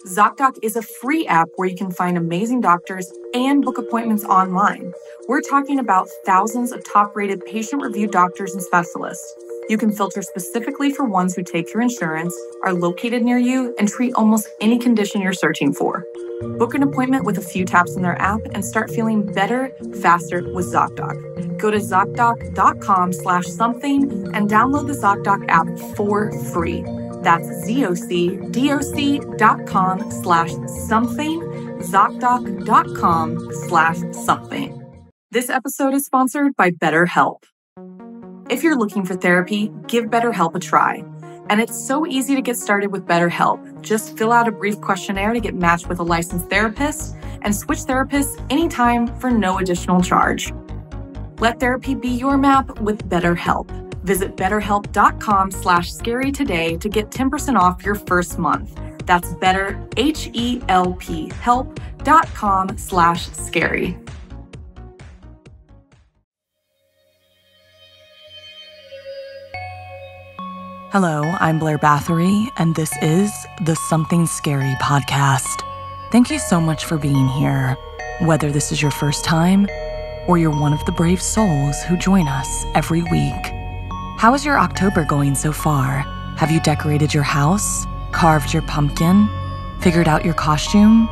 ZocDoc is a free app where you can find amazing doctors and book appointments online. We're talking about thousands of top-rated patient-reviewed doctors and specialists. You can filter specifically for ones who take your insurance, are located near you, and treat almost any condition you're searching for. Book an appointment with a few taps in their app and start feeling better, faster with ZocDoc. Go to ZocDoc.com/something and download the ZocDoc app for free. That's ZocDoc.com/something, ZocDoc.com/something. This episode is sponsored by BetterHelp. If you're looking for therapy, give BetterHelp a try. And it's so easy to get started with BetterHelp. Just fill out a brief questionnaire to get matched with a licensed therapist and switch therapists anytime for no additional charge. Let therapy be your map with BetterHelp. Visit BetterHelp.com/scary today to get 10% off your first month. That's help.com/scary. Hello, I'm Blair Bathory, and this is the Something Scary podcast. Thank you so much for being here. Whether this is your first time or you're one of the brave souls who join us every week. How is your October going so far? Have you decorated your house, carved your pumpkin, figured out your costume?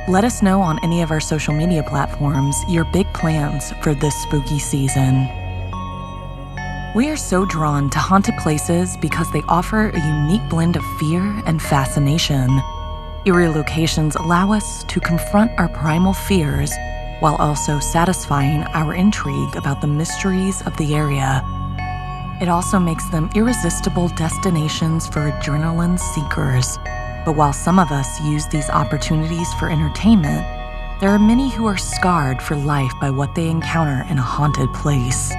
Let us know on any of our social media platforms your big plans for this spooky season. We are so drawn to haunted places because they offer a unique blend of fear and fascination. Eerie locations allow us to confront our primal fears while also satisfying our intrigue about the mysteries of the area. It also makes them irresistible destinations for adrenaline seekers. But while some of us use these opportunities for entertainment, there are many who are scarred for life by what they encounter in a haunted place.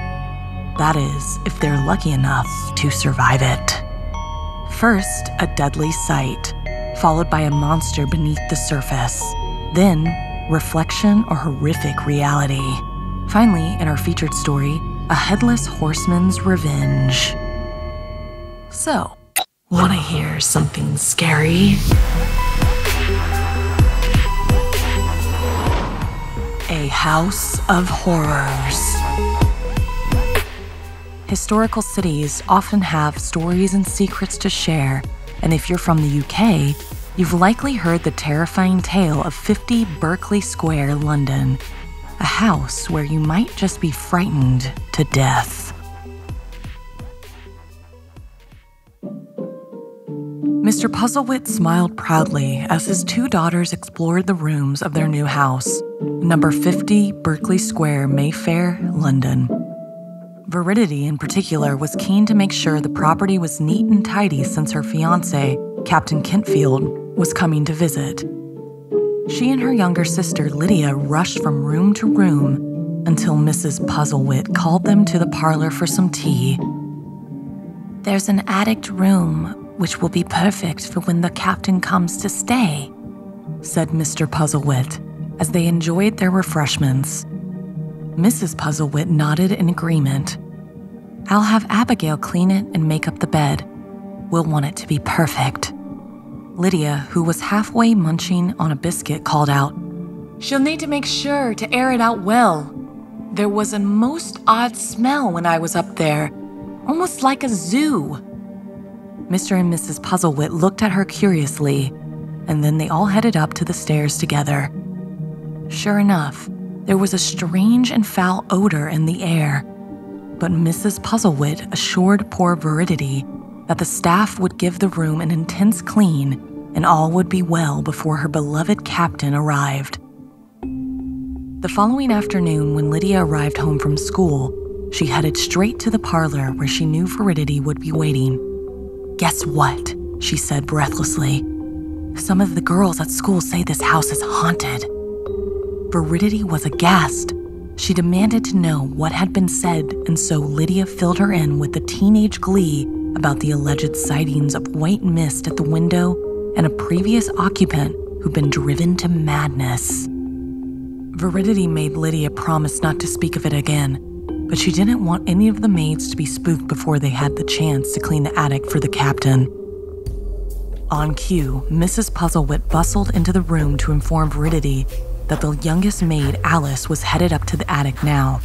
That is, if they're lucky enough to survive it. First, a deadly sight, followed by a monster beneath the surface. Then, reflection or horrific reality. Finally, in our featured story, a headless horseman's revenge. So, wanna hear something scary? A House of Horrors. Historical cities often have stories and secrets to share, and if you're from the UK, you've likely heard the terrifying tale of 50 Berkeley Square, London, a house where you might just be frightened to death. Mr. Puzzlewit smiled proudly as his two daughters explored the rooms of their new house, number 50 Berkeley Square, Mayfair, London. Veridity, in particular, was keen to make sure the property was neat and tidy since her fiancé, Captain Kentfield, was coming to visit. She and her younger sister, Lydia, rushed from room to room until Mrs. Puzzlewit called them to the parlor for some tea. "There's an attic room, which will be perfect for when the captain comes to stay," said Mr. Puzzlewit, as they enjoyed their refreshments. Mrs. Puzzlewit nodded in agreement. "I'll have Abigail clean it and make up the bed. We'll want it to be perfect." Lydia, who was halfway munching on a biscuit, called out, "She'll need to make sure to air it out well. There was a most odd smell when I was up there, almost like a zoo." Mr. and Mrs. Puzzlewit looked at her curiously, and then they all headed up to the stairs together. Sure enough, there was a strange and foul odor in the air, but Mrs. Puzzlewit assured poor Veridity that the staff would give the room an intense clean and all would be well before her beloved captain arrived. The following afternoon, when Lydia arrived home from school, she headed straight to the parlor where she knew Veridity would be waiting. "Guess what?" she said breathlessly. "Some of the girls at school say this house is haunted." Veridity was aghast. She demanded to know what had been said, and so Lydia filled her in with the teenage glee about the alleged sightings of white mist at the window and a previous occupant who'd been driven to madness. Veridity made Lydia promise not to speak of it again, but she didn't want any of the maids to be spooked before they had the chance to clean the attic for the captain. On cue, Mrs. Puzzlewit bustled into the room to inform Veridity that the youngest maid, Alice, was headed up to the attic now.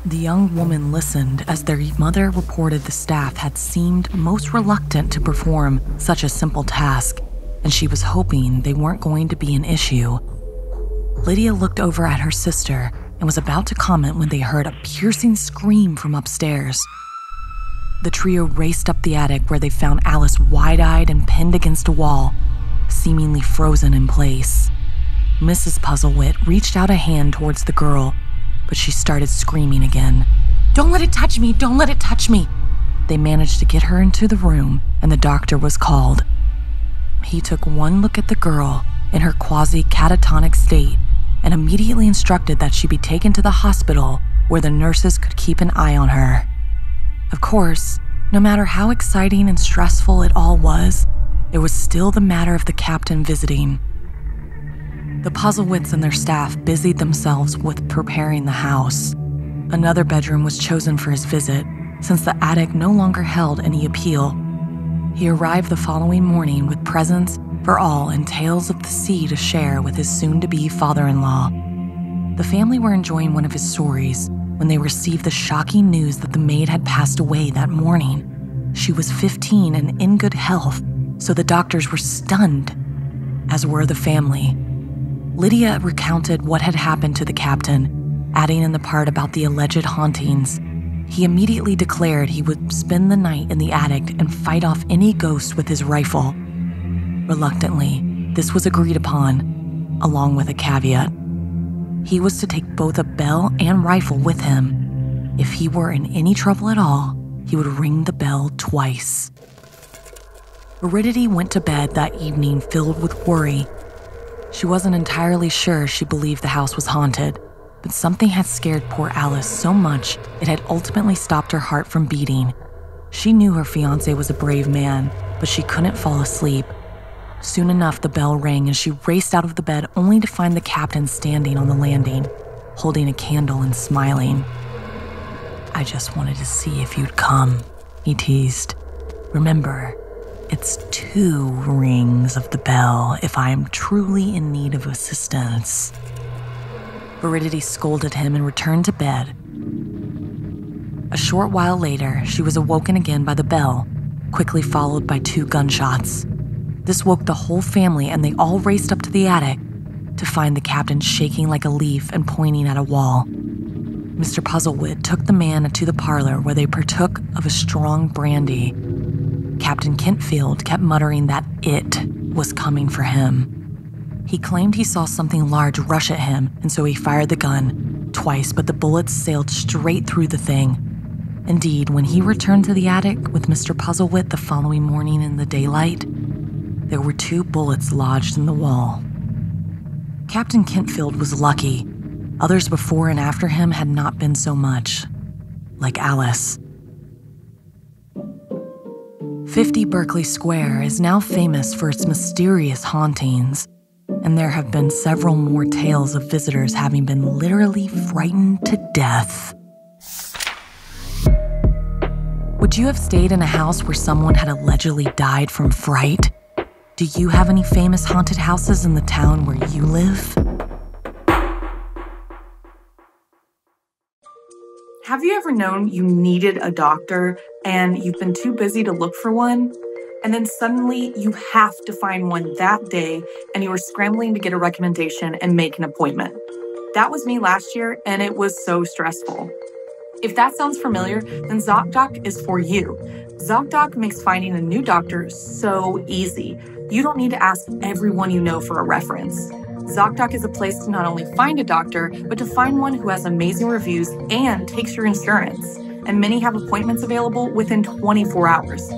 The young woman listened as their mother reported the staff had seemed most reluctant to perform such a simple task, and she was hoping they weren't going to be an issue. Lydia looked over at her sister and was about to comment when they heard a piercing scream from upstairs. The trio raced up the attic where they found Alice wide-eyed and pinned against a wall, seemingly frozen in place. Mrs. Puzzlewit reached out a hand towards the girl, but she started screaming again. "Don't let it touch me! Don't let it touch me!" They managed to get her into the room, and the doctor was called. He took one look at the girl in her quasi-catatonic state and immediately instructed that she be taken to the hospital where the nurses could keep an eye on her. Of course, no matter how exciting and stressful it all was, there was still the matter of the captain visiting. The Puzzlewits and their staff busied themselves with preparing the house. Another bedroom was chosen for his visit, since the attic no longer held any appeal. He arrived the following morning with presents for all and tales of the sea to share with his soon-to-be father-in-law. The family were enjoying one of his stories when they received the shocking news that the maid had passed away that morning. She was 15 and in good health, so the doctors were stunned, as were the family. Lydia recounted what had happened to the captain, adding in the part about the alleged hauntings. He immediately declared he would spend the night in the attic and fight off any ghosts with his rifle. Reluctantly, this was agreed upon, along with a caveat. He was to take both a bell and rifle with him. If he were in any trouble at all, he would ring the bell twice. Veridity went to bed that evening filled with worry. She wasn't entirely sure she believed the house was haunted, but something had scared poor Alice so much it had ultimately stopped her heart from beating. She knew her fiancé was a brave man, but she couldn't fall asleep. Soon enough, the bell rang and she raced out of the bed only to find the captain standing on the landing, holding a candle and smiling. "I just wanted to see if you'd come," he teased. "Remember, it's 2 rings of the bell if I am truly in need of assistance." Veridity scolded him and returned to bed. A short while later, she was awoken again by the bell, quickly followed by 2 gunshots. This woke the whole family and they all raced up to the attic to find the captain shaking like a leaf and pointing at a wall. Mr. Puzzlewit took the man to the parlor where they partook of a strong brandy. Captain Kentfield kept muttering that it was coming for him. He claimed he saw something large rush at him, and so he fired the gun twice, but the bullets sailed straight through the thing. Indeed, when he returned to the attic with Mr. Puzzlewit the following morning in the daylight, there were 2 bullets lodged in the wall. Captain Kentfield was lucky. Others before and after him had not been so much. Like Alice. 50 Berkeley Square is now famous for its mysterious hauntings, and there have been several more tales of visitors having been literally frightened to death. Would you have stayed in a house where someone had allegedly died from fright? Do you have any famous haunted houses in the town where you live? Have you ever known you needed a doctor and you've been too busy to look for one? And then suddenly you have to find one that day and you are scrambling to get a recommendation and make an appointment. That was me last year and it was so stressful. If that sounds familiar, then ZocDoc is for you. ZocDoc makes finding a new doctor so easy. You don't need to ask everyone you know for a reference. ZocDoc is a place to not only find a doctor, but to find one who has amazing reviews and takes your insurance. And many have appointments available within 24 hours.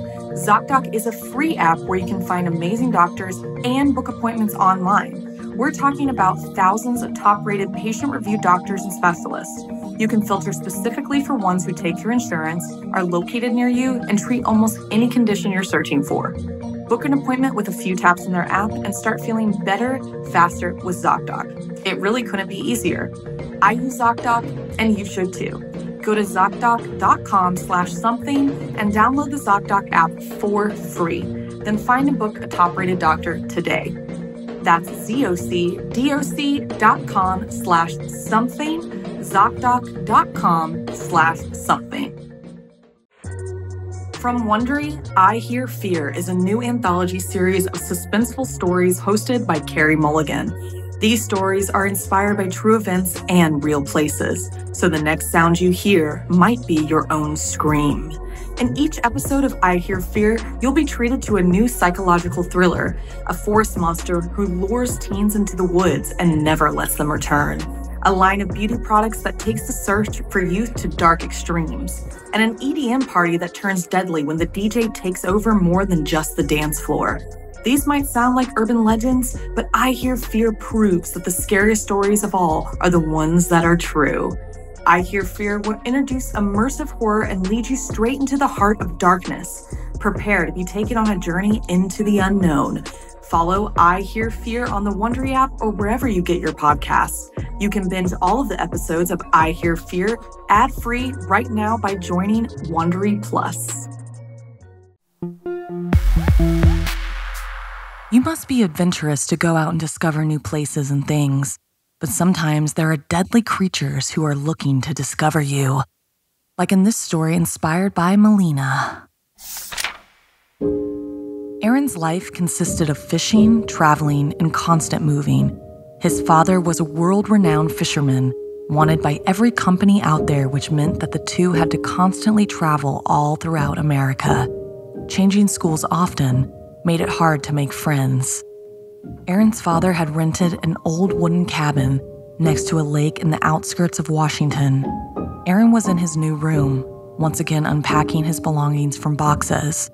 ZocDoc is a free app where you can find amazing doctors and book appointments online. We're talking about thousands of top-rated patient-reviewed doctors and specialists. You can filter specifically for ones who take your insurance, are located near you, and treat almost any condition you're searching for. Book an appointment with a few taps in their app and start feeling better, faster with ZocDoc. It really couldn't be easier. I use ZocDoc, and you should too. Go to ZocDoc.com/something and download the ZocDoc app for free. then find and book a top-rated doctor today. That's ZocDoc.com/something, ZocDoc.com/something. From Wondery, I Hear Fear is a new anthology series of suspenseful stories hosted by Carrie Mulligan. These stories are inspired by true events and real places, so the next sound you hear might be your own scream. In each episode of I Hear Fear, you'll be treated to a new psychological thriller, a forest monster who lures teens into the woods and never lets them return, a line of beauty products that takes the search for youth to dark extremes, and an EDM party that turns deadly when the DJ takes over more than just the dance floor. These might sound like urban legends, but I Hear Fear proves that the scariest stories of all are the ones that are true. I Hear Fear will introduce immersive horror and lead you straight into the heart of darkness. Prepare to be taken on a journey into the unknown. Follow I Hear Fear on the Wondery app or wherever you get your podcasts. You can binge all of the episodes of I Hear Fear ad-free right now by joining Wondery Plus. You must be adventurous to go out and discover new places and things, but sometimes there are deadly creatures who are looking to discover you. Like in this story inspired by Melina. Aaron's life consisted of fishing, traveling, and constant moving. His father was a world-renowned fisherman, wanted by every company out there, which meant that the two had to constantly travel all throughout America. Changing schools often made it hard to make friends. Aaron's father had rented an old wooden cabin next to a lake in the outskirts of Washington. Aaron was in his new room, once again unpacking his belongings from boxes.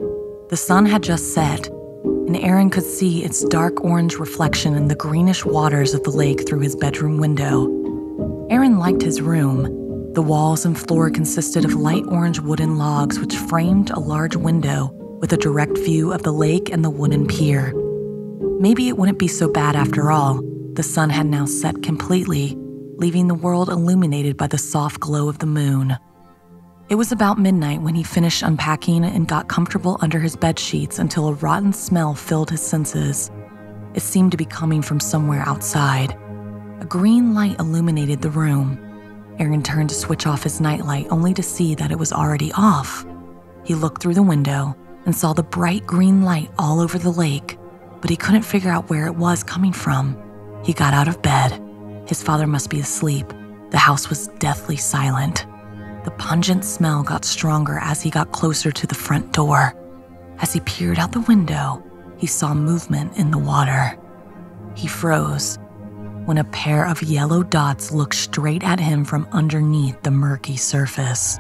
The sun had just set, and Aaron could see its dark orange reflection in the greenish waters of the lake through his bedroom window. Aaron liked his room. The walls and floor consisted of light orange wooden logs which framed a large window with a direct view of the lake and the wooden pier. Maybe it wouldn't be so bad after all. The sun had now set completely, leaving the world illuminated by the soft glow of the moon. It was about midnight when he finished unpacking and got comfortable under his bed sheets until a rotten smell filled his senses. It seemed to be coming from somewhere outside. A green light illuminated the room. Aaron turned to switch off his nightlight only to see that it was already off. He looked through the window and saw the bright green light all over the lake, but he couldn't figure out where it was coming from. He got out of bed. His father must be asleep. The house was deathly silent. The pungent smell got stronger as he got closer to the front door. As he peered out the window, he saw movement in the water. He froze when a pair of yellow dots looked straight at him from underneath the murky surface.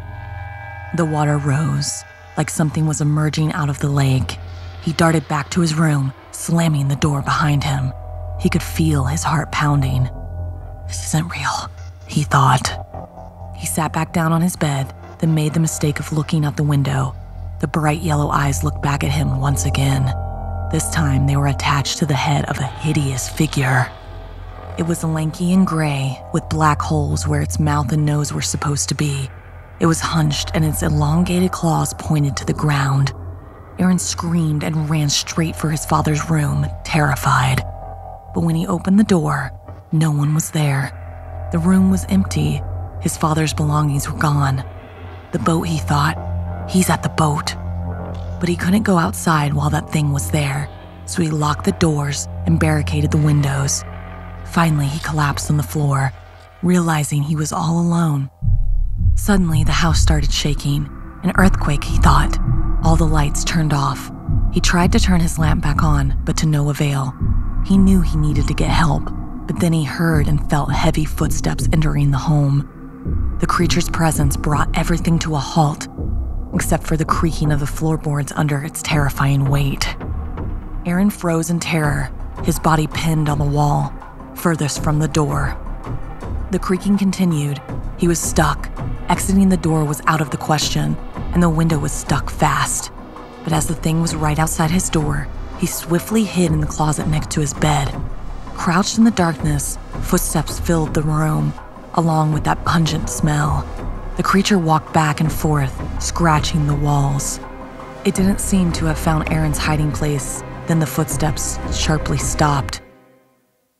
The water rose, like something was emerging out of the lake. He darted back to his room, slamming the door behind him. He could feel his heart pounding. This isn't real, he thought. He sat back down on his bed, then made the mistake of looking out the window. The bright yellow eyes looked back at him once again. This time they were attached to the head of a hideous figure. It was lanky and gray, with black holes where its mouth and nose were supposed to be. It was hunched and its elongated claws pointed to the ground. Aaron screamed and ran straight for his father's room, terrified. But when he opened the door, no one was there. The room was empty. His father's belongings were gone. The boat, he thought. He's at the boat. But he couldn't go outside while that thing was there, so he locked the doors and barricaded the windows. Finally, he collapsed on the floor, realizing he was all alone. Suddenly, the house started shaking. An earthquake, he thought. All the lights turned off. He tried to turn his lamp back on, but to no avail. He knew he needed to get help, but then he heard and felt heavy footsteps entering the home. The creature's presence brought everything to a halt, except for the creaking of the floorboards under its terrifying weight. Aaron froze in terror, his body pinned on the wall, furthest from the door. The creaking continued. He was stuck. Exiting the door was out of the question, and the window was stuck fast. But as the thing was right outside his door, he swiftly hid in the closet next to his bed. Crouched in the darkness, footsteps filled the room, along with that pungent smell. The creature walked back and forth, scratching the walls. It didn't seem to have found Aaron's hiding place. Then the footsteps sharply stopped,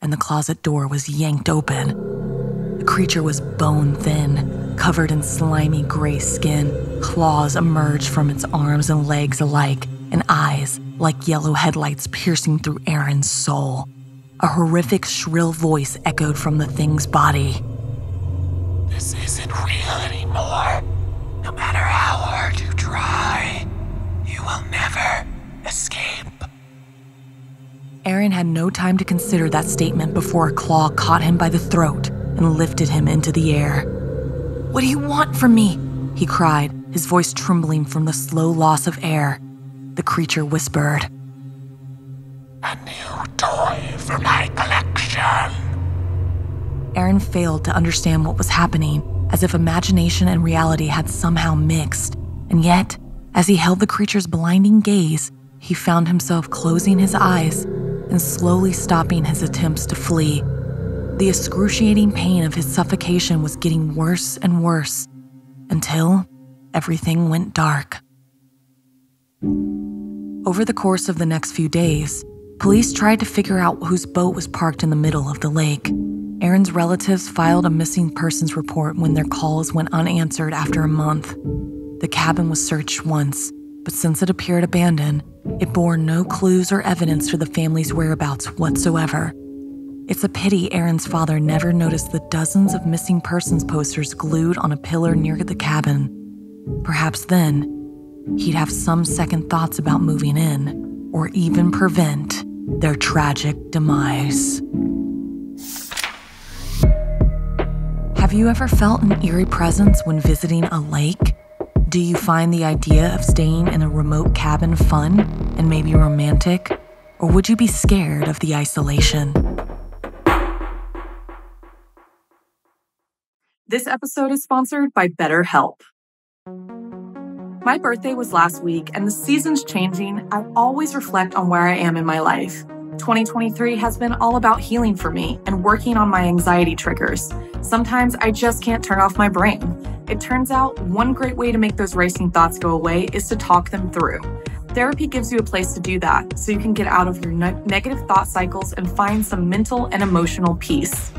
and the closet door was yanked open. The creature was bone-thin, covered in slimy gray skin. Claws emerged from its arms and legs alike, and eyes like yellow headlights piercing through Aaron's soul. A horrific, shrill voice echoed from the thing's body. This isn't real anymore. No matter how hard you try, you will never escape. Aaron had no time to consider that statement before a claw caught him by the throat and lifted him into the air. "What do you want from me?" he cried, his voice trembling from the slow loss of air. The creature whispered, "A new toy for my collection." Aaron failed to understand what was happening, as if imagination and reality had somehow mixed. And yet, as he held the creature's blinding gaze, he found himself closing his eyes and slowly stopping his attempts to flee. The excruciating pain of his suffocation was getting worse and worse, until everything went dark. Over the course of the next few days, police tried to figure out whose boat was parked in the middle of the lake. Aaron's relatives filed a missing persons report when their calls went unanswered after a month. The cabin was searched once, but since it appeared abandoned, it bore no clues or evidence for the family's whereabouts whatsoever. It's a pity Aaron's father never noticed the dozens of missing persons posters glued on a pillar near the cabin. Perhaps then, he'd have some second thoughts about moving in, or even prevent their tragic demise. Have you ever felt an eerie presence when visiting a lake? Do you find the idea of staying in a remote cabin fun and maybe romantic? Or would you be scared of the isolation? This episode is sponsored by BetterHelp. My birthday was last week, and the season's changing. I always reflect on where I am in my life. 2023 has been all about healing for me and working on my anxiety triggers. Sometimes I just can't turn off my brain. It turns out one great way to make those racing thoughts go away is to talk them through. Therapy gives you a place to do that, so you can get out of your negative thought cycles and find some mental and emotional peace.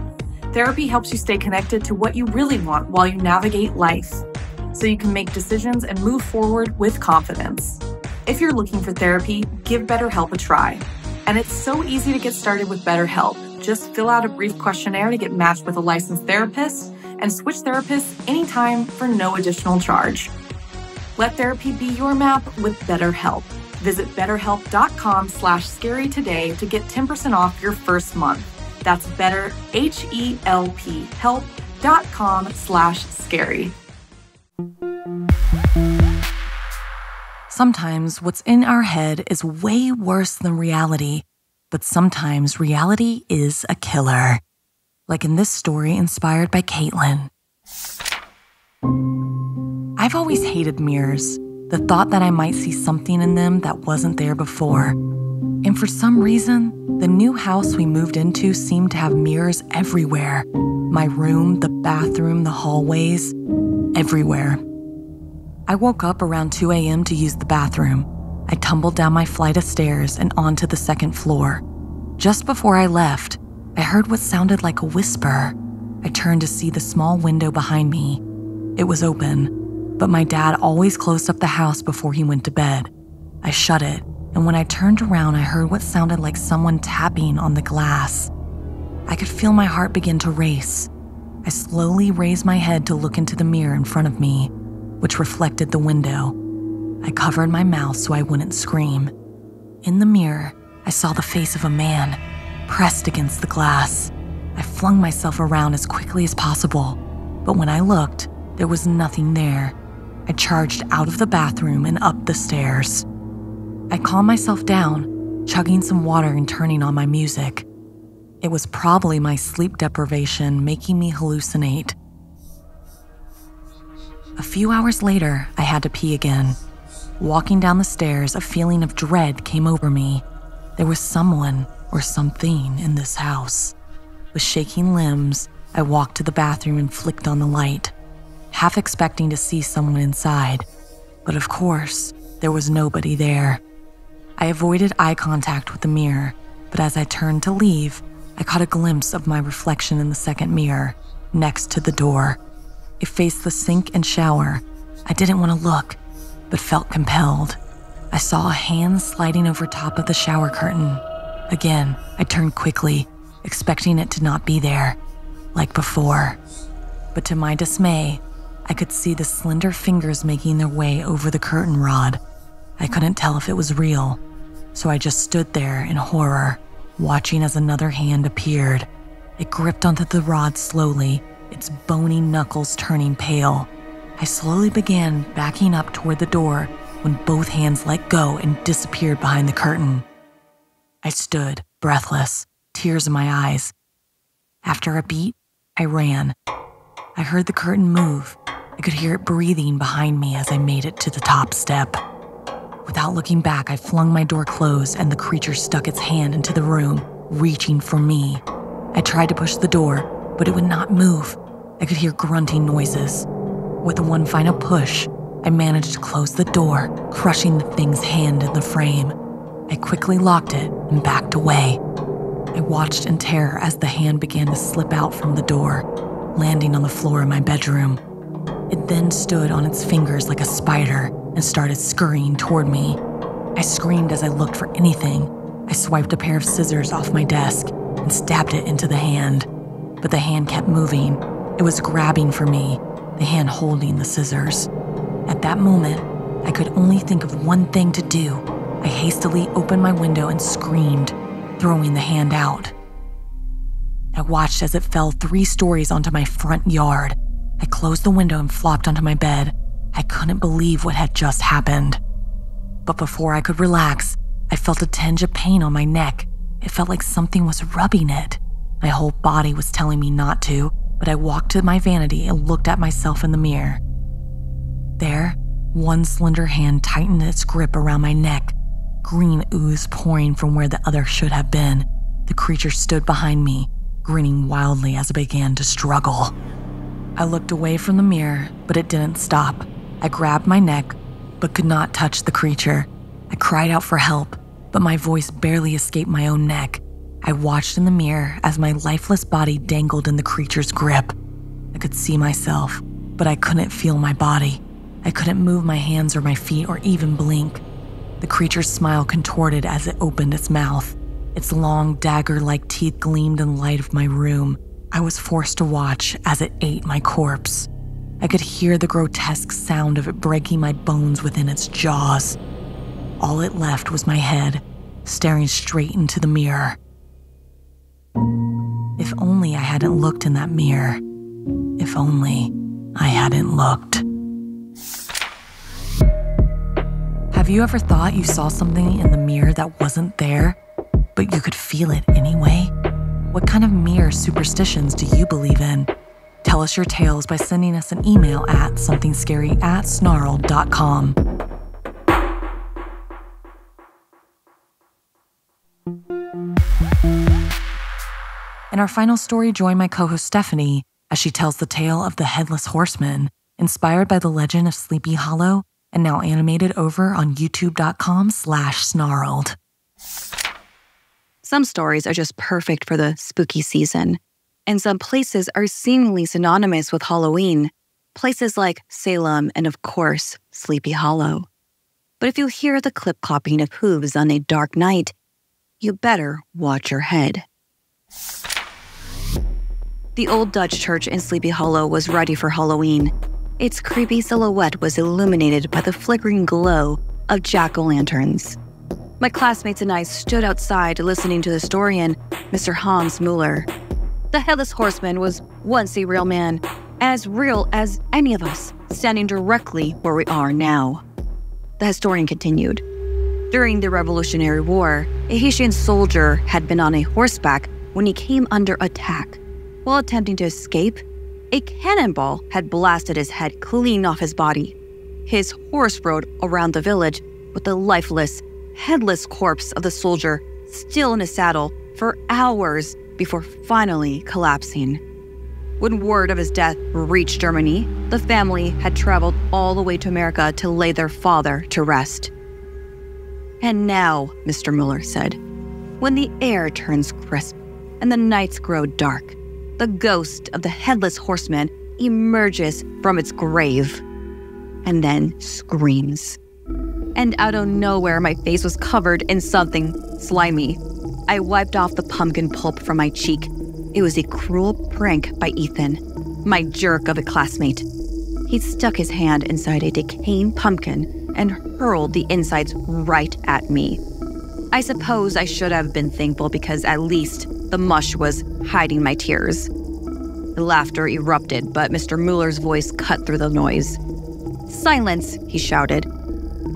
Therapy helps you stay connected to what you really want while you navigate life, so you can make decisions and move forward with confidence. If you're looking for therapy, give BetterHelp a try. And it's so easy to get started with BetterHelp. Just fill out a brief questionnaire to get matched with a licensed therapist and switch therapists anytime for no additional charge. Let therapy be your map with BetterHelp. Visit betterhelp.com/scary today to get 10% off your first month. That's help.com/scary. Sometimes what's in our head is way worse than reality, but sometimes reality is a killer. Like in this story inspired by Caitlin. I've always hated mirrors, the thought that I might see something in them that wasn't there before. And for some reason, the new house we moved into seemed to have mirrors everywhere. My room, the bathroom, the hallways, everywhere. I woke up around 2 a.m. to use the bathroom. I tumbled down my flight of stairs and onto the second floor. Just before I left, I heard what sounded like a whisper. I turned to see the small window behind me. It was open, but my dad always closed up the house before he went to bed. I shut it, and when I turned around, I heard what sounded like someone tapping on the glass. I could feel my heart begin to race. I slowly raised my head to look into the mirror in front of me, which reflected the window. I covered my mouth so I wouldn't scream. In the mirror, I saw the face of a man, pressed against the glass. I flung myself around as quickly as possible, but when I looked, there was nothing there. I charged out of the bathroom and up the stairs. I calmed myself down, chugging some water and turning on my music. It was probably my sleep deprivation making me hallucinate. A few hours later, I had to pee again. Walking down the stairs, a feeling of dread came over me. There was someone or something in this house. With shaking limbs, I walked to the bathroom and flicked on the light, half expecting to see someone inside. But of course, There was nobody there. I avoided eye contact with the mirror, but as I turned to leave, I caught a glimpse of my reflection in the second mirror, next to the door. It faced the sink and shower. I didn't want to look, but felt compelled. I saw a hand sliding over top of the shower curtain. Again, I turned quickly, expecting it to not be there, like before. But to my dismay, I could see the slender fingers making their way over the curtain rod. I couldn't tell if it was real, so I just stood there in horror, watching as another hand appeared. It gripped onto the rod slowly, its bony knuckles turning pale. I slowly began backing up toward the door when both hands let go and disappeared behind the curtain. I stood, breathless, tears in my eyes. After a beat, I ran. I heard the curtain move. I could hear it breathing behind me as I made it to the top step. Without looking back, I flung my door closed and the creature stuck its hand into the room, reaching for me. I tried to push the door, but it would not move. I could hear grunting noises. With one final push, I managed to close the door, crushing the thing's hand in the frame. I quickly locked it and backed away. I watched in terror as the hand began to slip out from the door, landing on the floor in my bedroom. It then stood on its fingers like a spider and started scurrying toward me. I screamed as I looked for anything. I swiped a pair of scissors off my desk and stabbed it into the hand. But the hand kept moving. It was grabbing for me, the hand holding the scissors. At that moment, I could only think of one thing to do. I hastily opened my window and screamed, throwing the hand out. I watched as it fell 3 stories onto my front yard. I closed the window and flopped onto my bed. I couldn't believe what had just happened. But before I could relax, I felt a tinge of pain on my neck. It felt like something was rubbing it. My whole body was telling me not to, but I walked to my vanity and looked at myself in the mirror. There, one slender hand tightened its grip around my neck, green ooze pouring from where the other should have been. The creature stood behind me, grinning wildly as it began to struggle. I looked away from the mirror, but it didn't stop. I grabbed my neck, but could not touch the creature. I cried out for help, but my voice barely escaped my own neck. I watched in the mirror as my lifeless body dangled in the creature's grip. I could see myself, but I couldn't feel my body. I couldn't move my hands or my feet or even blink. The creature's smile contorted as it opened its mouth. Its long, dagger-like teeth gleamed in the light of my room. I was forced to watch as it ate my corpse. I could hear the grotesque sound of it breaking my bones within its jaws. All it left was my head, staring straight into the mirror. If only I hadn't looked in that mirror. If only I hadn't looked. Have you ever thought you saw something in the mirror that wasn't there, but you could feel it anyway? What kind of mirror superstitions do you believe in? Tell us your tales by sending us an email at somethingscary@snarled.com. In our final story, join my co-host Stephanie as she tells the tale of the headless horseman, inspired by the legend of Sleepy Hollow and now animated over on youtube.com/snarled. Some stories are just perfect for the spooky season, and some places are seemingly synonymous with Halloween, places like Salem and, of course, Sleepy Hollow. But if you hear the clip-clopping of hooves on a dark night, you better watch your head. The old Dutch church in Sleepy Hollow was ready for Halloween. Its creepy silhouette was illuminated by the flickering glow of jack-o'-lanterns. My classmates and I stood outside listening to the historian, Mr. Hans Mueller. The headless horseman was once a real man, as real as any of us, standing directly where we are now. The historian continued. During the Revolutionary War, a Haitian soldier had been on a horseback when he came under attack. While attempting to escape, a cannonball had blasted his head clean off his body. His horse rode around the village with the lifeless, headless corpse of the soldier still in his saddle for hours before finally collapsing. When word of his death reached Germany, the family had traveled all the way to America to lay their father to rest. And now, Mr. Mueller said, when the air turns crisp and the nights grow dark, the ghost of the headless horseman emerges from its grave and then screams. And out of nowhere, my face was covered in something slimy. I wiped off the pumpkin pulp from my cheek. It was a cruel prank by Ethan, my jerk of a classmate. He stuck his hand inside a decaying pumpkin and hurled the insides right at me. I suppose I should have been thankful because at least the mush was hiding my tears. Laughter erupted, but Mr. Mueller's voice cut through the noise. "Silence," he shouted.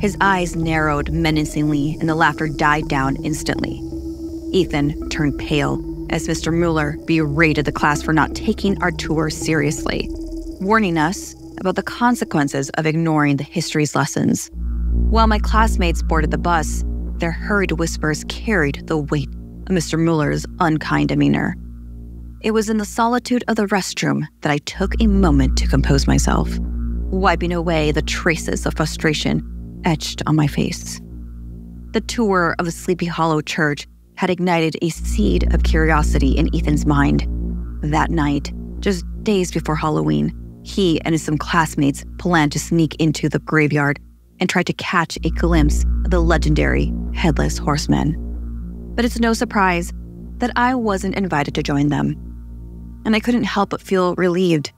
His eyes narrowed menacingly and the laughter died down instantly. Ethan turned pale as Mr. Mueller berated the class for not taking our tour seriously, warning us about the consequences of ignoring the history's lessons. While my classmates boarded the bus, their hurried whispers carried the weight of Mr. Mueller's unkind demeanor. It was in the solitude of the restroom that I took a moment to compose myself, wiping away the traces of frustration etched on my face. The tour of the Sleepy Hollow Church had ignited a seed of curiosity in Ethan's mind. That night, just days before Halloween, he and some classmates planned to sneak into the graveyard and try to catch a glimpse of the legendary headless horseman. But it's no surprise that I wasn't invited to join them, and I couldn't help but feel relieved.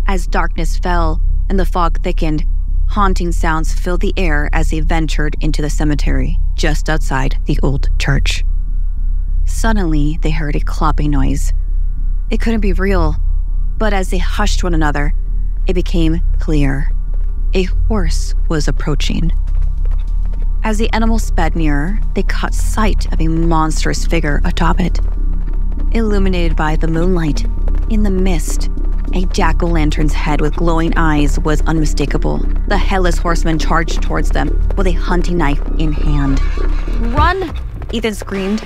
As darkness fell and the fog thickened, haunting sounds filled the air as they ventured into the cemetery just outside the old church. Suddenly, they heard a clopping noise. It couldn't be real, but as they hushed one another, it became clear. A horse was approaching. As the animal sped nearer, they caught sight of a monstrous figure atop it. Illuminated by the moonlight, in the mist, a jack-o'-lantern's head with glowing eyes was unmistakable. The headless horseman charged towards them with a hunting knife in hand. "Run!" Ethan screamed.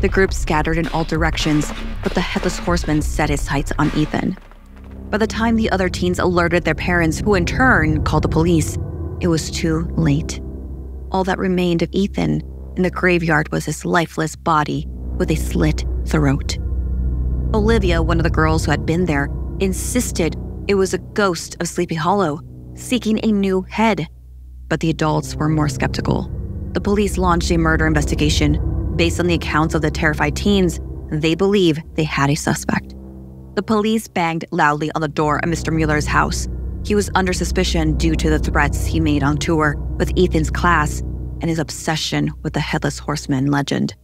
The group scattered in all directions, but the headless horseman set his sights on Ethan. By the time the other teens alerted their parents, who in turn called the police, it was too late. All that remained of Ethan in the graveyard was his lifeless body with a slit throat. Olivia, one of the girls who had been there, insisted it was a ghost of Sleepy Hollow, seeking a new head. But the adults were more skeptical. The police launched a murder investigation. Based on the accounts of the terrified teens, they believe they had a suspect. The police banged loudly on the door of Mr. Mueller's house. He was under suspicion due to the threats he made on tour with Ethan's class and his obsession with the Headless Horseman legend.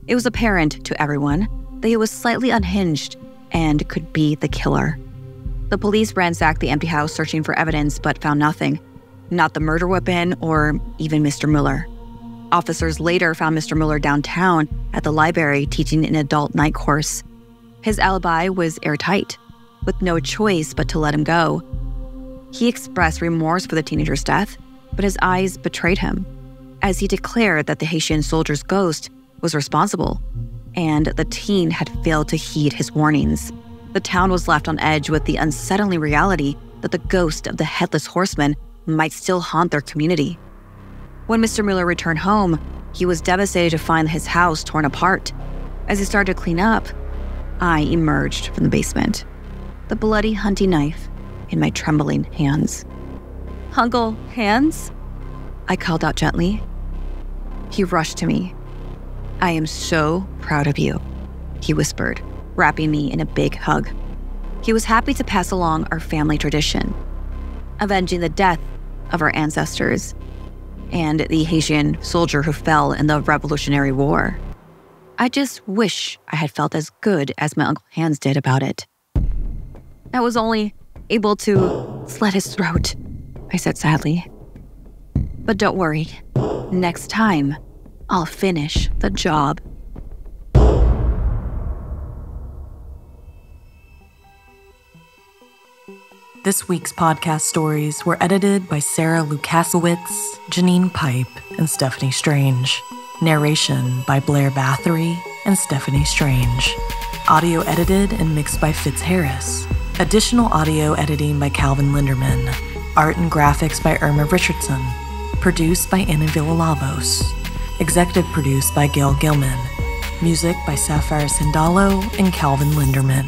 It was apparent to everyone that he was slightly unhinged and could be the killer. The police ransacked the empty house searching for evidence but found nothing. Not the murder weapon or even Mr. Mueller. Officers later found Mr. Mueller downtown at the library teaching an adult night course. His alibi was airtight, with no choice but to let him go. He expressed remorse for the teenager's death, but his eyes betrayed him, as he declared that the Haitian soldier's ghost was responsible, and the teen had failed to heed his warnings. The town was left on edge with the unsettling reality that the ghost of the Headless Horseman might still haunt their community. When Mr. Mueller returned home, he was devastated to find his house torn apart. As he started to clean up, I emerged from the basement, the bloody hunting knife in my trembling hands. "Uncle Hans?" I called out gently. He rushed to me. "I am so proud of you," he whispered, wrapping me in a big hug. He was happy to pass along our family tradition, avenging the death of our ancestors and the Haitian soldier who fell in the Revolutionary War. I just wish I had felt as good as my Uncle Hans did about it. I was only able to slit his throat, I said sadly. But don't worry, next time, I'll finish the job. This week's podcast stories were edited by Sarah Lukasiewicz, Janine Pipe, and Stephanie Strange. Narration by Blair Bathory and Stephanie Strange. Audio edited and mixed by Fitz Harris. Additional audio editing by Calvin Linderman. Art and graphics by Irma Richardson. Produced by Anna Villalobos. Executive produced by Gail Gilman. Music by Sapphire Sindalo and Calvin Linderman.